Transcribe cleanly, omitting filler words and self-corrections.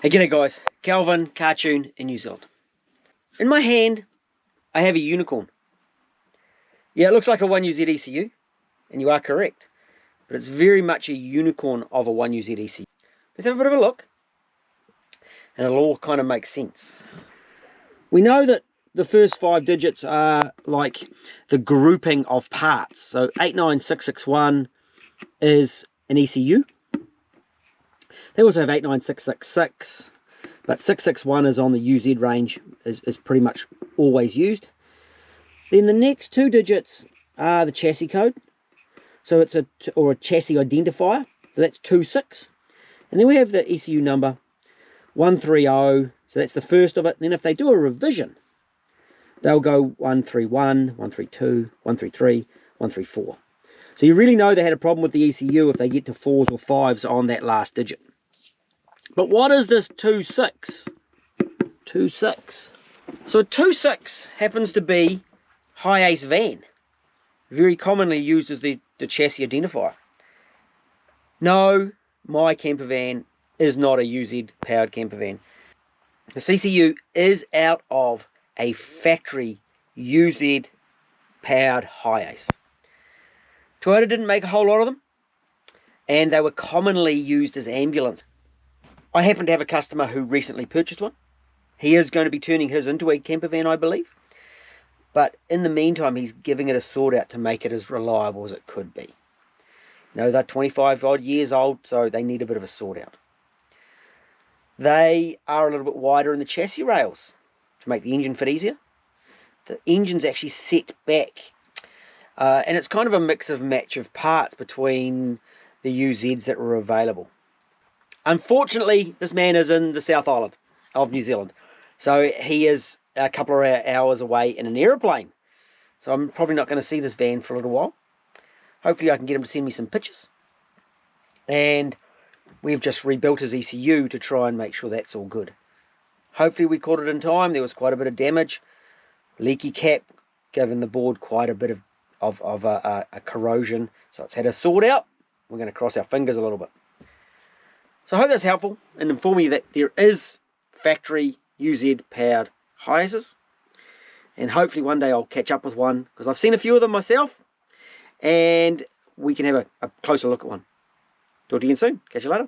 Hey, g'day guys, Calvin, Cartoon in New Zealand. In my hand, I have a unicorn. Yeah, it looks like a 1UZ ECU, and you are correct, but it's very much a unicorn of a 1UZ ECU. Let's have a bit of a look, and it'll all kind of make sense. We know that the first 5 digits are like the grouping of parts. So 89661 is an ECU. They also have 89666, but 661 is on the UZ range, is pretty much always used. Then the next 2 digits are the chassis code. So it's a chassis identifier. So that's 26. And then we have the ECU number 130. So that's the first of it. And then if they do a revision, they'll go 131, 132, 133, 134. So you really know they had a problem with the ECU if they get to 4s or 5s on that last digit. But what is this 26? 26. So a 26 happens to be Hiace van, very commonly used as the chassis identifier. No, my camper van is not a UZ powered camper van. The ECU is out of a factory UZ powered Hiace. Toyota didn't make a whole lot of them, and they were commonly used as ambulance. I happen to have a customer who recently purchased one. He is going to be turning his into a camper van, I believe. But in the meantime, he's giving it a sort out to make it as reliable as it could be. You know, they're 25 odd years old, so they need a bit of a sort out. They are a little bit wider in the chassis rails to make the engine fit easier. The engine's actually set back. And it's kind of a mix of match of parts between the UZs that were available. Unfortunately, this man is in the South Island of New Zealand. So he is a couple of hours away in an aeroplane. So I'm probably not going to see this van for a little while. Hopefully I can get him to send me some pictures. And we've just rebuilt his ECU to try and make sure that's all good. Hopefully we caught it in time. There was quite a bit of damage. Leaky cap, giving the board quite a bit of a corrosion. So it's had a sort out. We're going to cross our fingers a little bit. So I hope that's helpful and inform you that there is factory UZ powered Hiaces, and hopefully one day I'll catch up with one, because I've seen a few of them myself, and we can have a closer look at one. Talk to you again soon. Catch you later.